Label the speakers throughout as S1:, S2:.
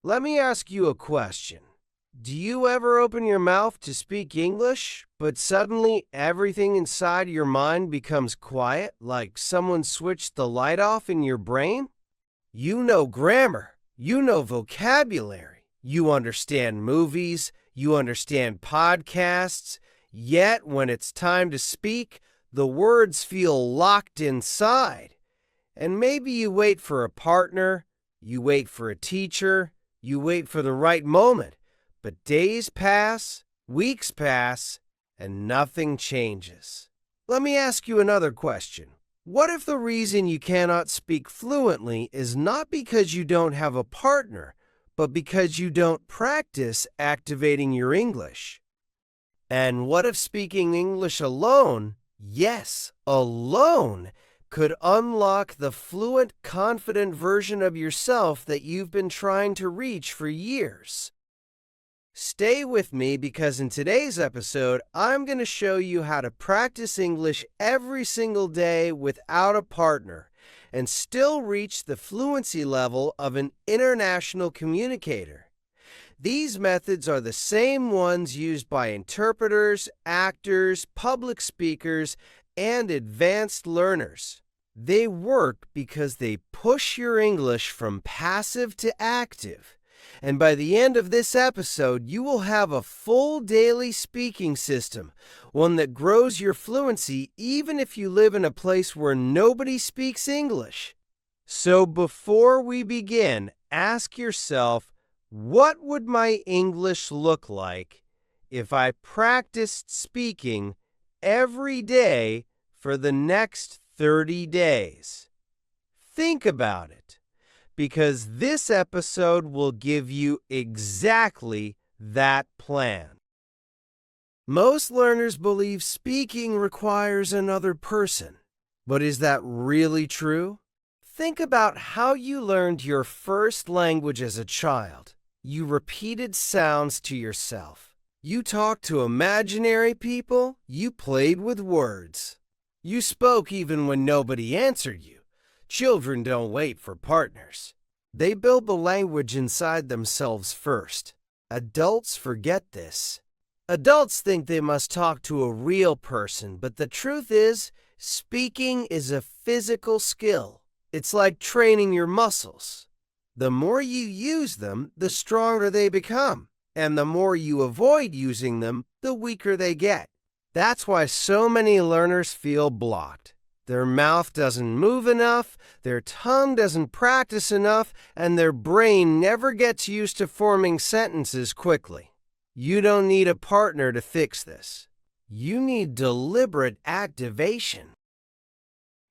S1: Let me ask you a question. Do you ever open your mouth to speak English, but suddenly everything inside your mind becomes quiet, like someone switched the light off in your brain? You know grammar, you know vocabulary, you understand movies, you understand podcasts, yet when it's time to speak, the words feel locked inside. And maybe you wait for a partner, you wait for a teacher, you wait for the right moment, but days pass, weeks pass, and nothing changes. Let me ask you another question. What if the reason you cannot speak fluently is not because you don't have a partner, but because you don't practice activating your English? And what if speaking English alone, yes, alone, could unlock the fluent, confident version of yourself that you've been trying to reach for years? Stay with me because in today's episode, I'm going to show you how to practice English every single day without a partner and still reach the fluency level of an international communicator. These methods are the same ones used by interpreters, actors, public speakers, and advanced learners. They work because they push your English from passive to active. And by the end of this episode, you will have a full daily speaking system, one that grows your fluency even if you live in a place where nobody speaks English. So before we begin, ask yourself, what would my English look like if I practiced speaking every day for the next 30 days? Think about it, because this episode will give you exactly that plan. Most learners believe speaking requires another person, but is that really true? Think about how you learned your first language as a child. You repeated sounds to yourself. You talked to imaginary people. You played with words. You spoke even when nobody answered you. Children don't wait for partners. They build the language inside themselves first. Adults forget this. Adults think they must talk to a real person, but the truth is, speaking is a physical skill. It's like training your muscles. The more you use them, the stronger they become. And the more you avoid using them, the weaker they get. That's why so many learners feel blocked. Their mouth doesn't move enough, their tongue doesn't practice enough, and their brain never gets used to forming sentences quickly. You don't need a partner to fix this. You need deliberate activation.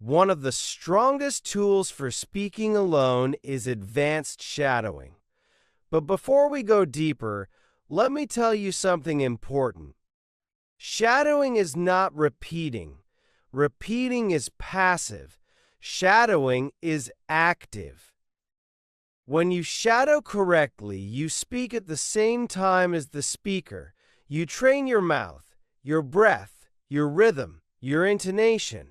S1: One of the strongest tools for speaking alone is advanced shadowing. But before we go deeper, let me tell you something important. Shadowing is not repeating. Repeating is passive. Shadowing is active. When you shadow correctly, you speak at the same time as the speaker. You train your mouth, your breath, your rhythm, your intonation.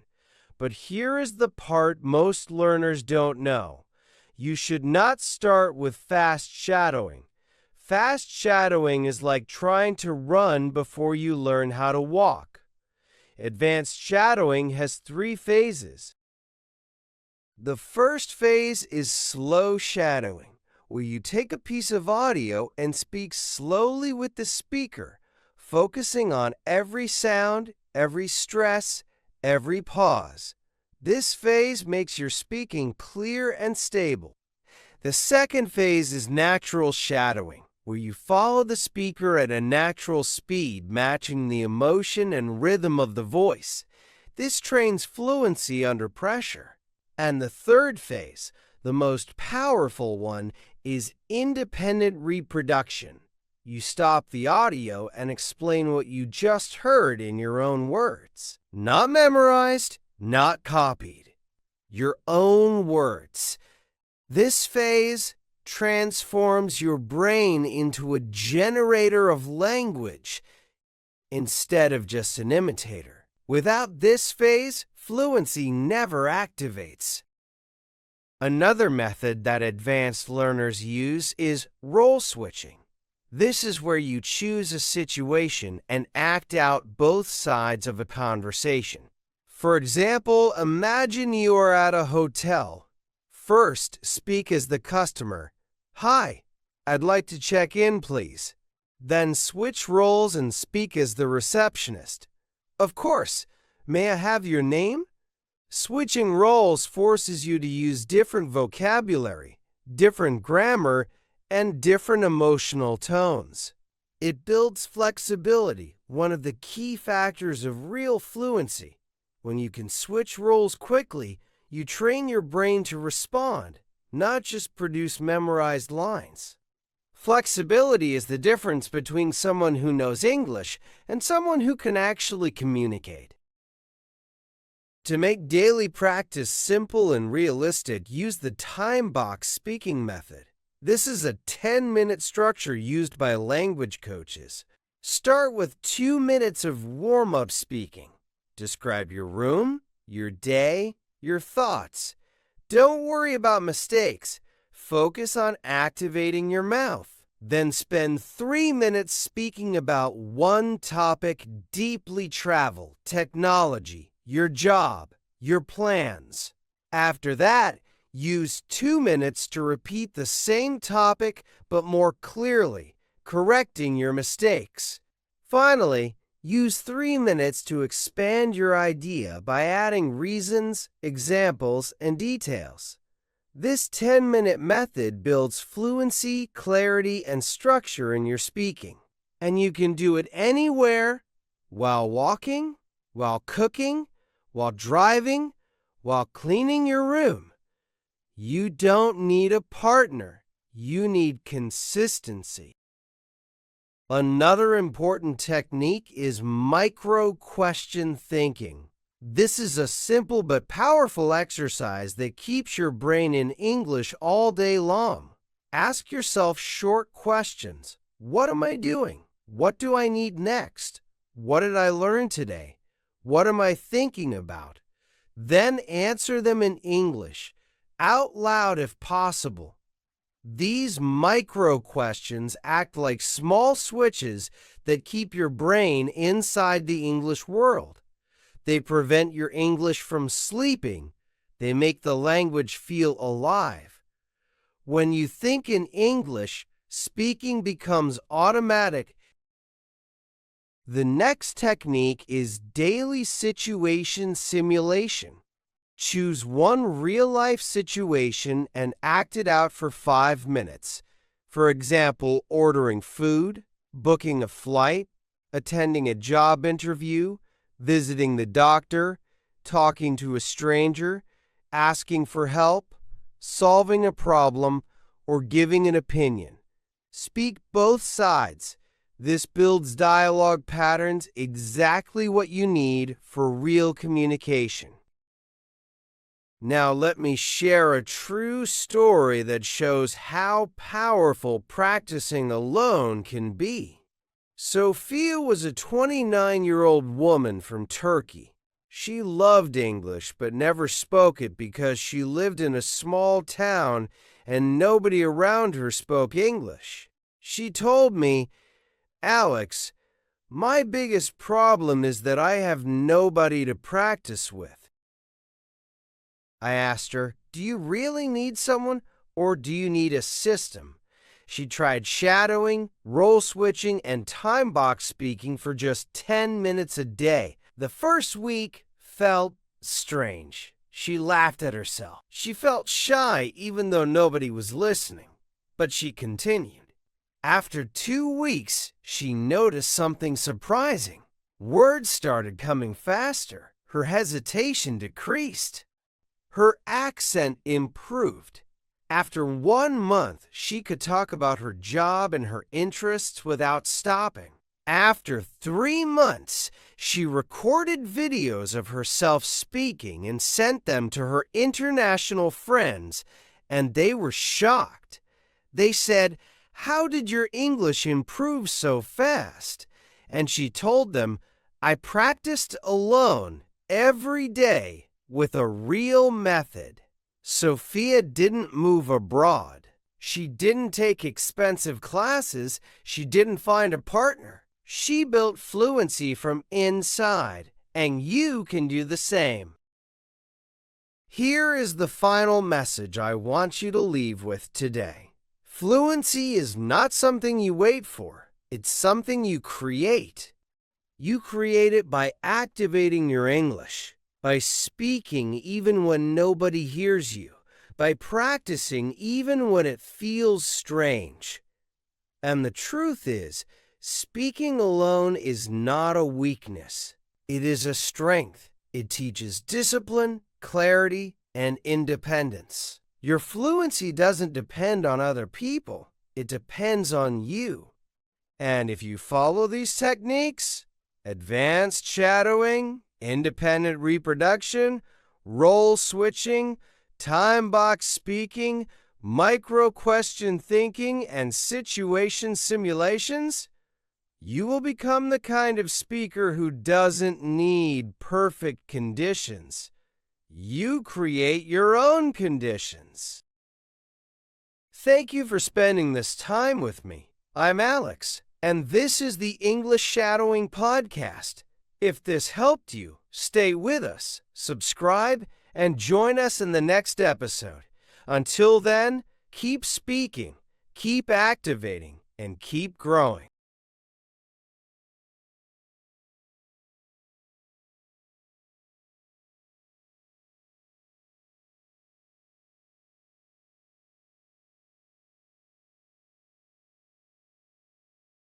S1: But here is the part most learners don't know. You should not start with fast shadowing. Fast shadowing is like trying to run before you learn how to walk. Advanced shadowing has 3 phases. The first phase is slow shadowing, where you take a piece of audio and speak slowly with the speaker, focusing on every sound, every stress, every pause. This phase makes your speaking clear and stable. The second phase is natural shadowing, where you follow the speaker at a natural speed, matching the emotion and rhythm of the voice. This trains fluency under pressure. And the third phase, the most powerful one, is independent reproduction. You stop the audio and explain what you just heard in your own words. Not memorized, not copied. Your own words. This phase transforms your brain into a generator of language instead of just an imitator. Without this phase, fluency never activates. Another method that advanced learners use is role switching. This is where you choose a situation and act out both sides of a conversation. For example, imagine you are at a hotel. First, speak as the customer. "Hi, I'd like to check in, please." Then switch roles and speak as the receptionist. "Of course. May I have your name?" Switching roles forces you to use different vocabulary, different grammar, and different emotional tones. It builds flexibility, one of the key factors of real fluency. When you can switch roles quickly, you train your brain to respond, not just produce memorized lines. Flexibility is the difference between someone who knows English and someone who can actually communicate. To make daily practice simple and realistic, use the time box speaking method. This is a 10-minute structure used by language coaches. Start with 2 minutes of warm-up speaking. Describe your room, your day, your thoughts. Don't worry about mistakes. Focus on activating your mouth. Then spend 3 minutes speaking about one topic: deeply travel, technology, your job, your plans. After that, use 2 minutes to repeat the same topic but more clearly, correcting your mistakes. Finally, use 3 minutes to expand your idea by adding reasons, examples, and details. This 10-minute method builds fluency, clarity, and structure in your speaking. And you can do it anywhere, while walking, while cooking, while driving, while cleaning your room. You don't need a partner. You need consistency. Another important technique is micro-question thinking. This is a simple but powerful exercise that keeps your brain in English all day long. Ask yourself short questions. What am I doing? What do I need next? What did I learn today? What am I thinking about? Then answer them in English, out loud if possible. These micro questions act like small switches that keep your brain inside the English world. They prevent your English from sleeping. They make the language feel alive. When you think in English, speaking becomes automatic. The next technique is daily situation simulation. Choose one real-life situation and act it out for 5 minutes. For example, ordering food, booking a flight, attending a job interview, visiting the doctor, talking to a stranger, asking for help, solving a problem, or giving an opinion. Speak both sides. This builds dialogue patterns, exactly what you need for real communication. Now let me share a true story that shows how powerful practicing alone can be. Sophia was a 29-year-old woman from Turkey. She loved English but never spoke it because she lived in a small town and nobody around her spoke English. She told me, "Alex, my biggest problem is that I have nobody to practice with." I asked her, "Do you really need someone, or do you need a system?" She tried shadowing, role switching, and time box speaking for just 10 minutes a day. The first week felt strange. She laughed at herself. She felt shy even though nobody was listening. But she continued. After 2 weeks, she noticed something surprising. Words started coming faster. Her hesitation decreased. Her accent improved. After 1 month, she could talk about her job and her interests without stopping. After 3 months, she recorded videos of herself speaking and sent them to her international friends, and they were shocked. They said, "How did your English improve so fast?" And she told them, "I practiced alone every day with a real method." Sophia didn't move abroad. She didn't take expensive classes. She didn't find a partner. She built fluency from inside, and you can do the same. Here is the final message I want you to leave with today. Fluency is not something you wait for. It's something you create. You create it by activating your English, by speaking even when nobody hears you, by practicing even when it feels strange. And the truth is, speaking alone is not a weakness. It is a strength. It teaches discipline, clarity, and independence. Your fluency doesn't depend on other people. It depends on you. And if you follow these techniques, advanced shadowing, independent reproduction, role switching, time box speaking, micro-question thinking, and situation simulations, you will become the kind of speaker who doesn't need perfect conditions. You create your own conditions. Thank you for spending this time with me. I'm Alex, and this is the English Shadowing Podcast. If this helped you, stay with us, subscribe, and join us in the next episode. Until then, keep speaking, keep activating, and keep growing.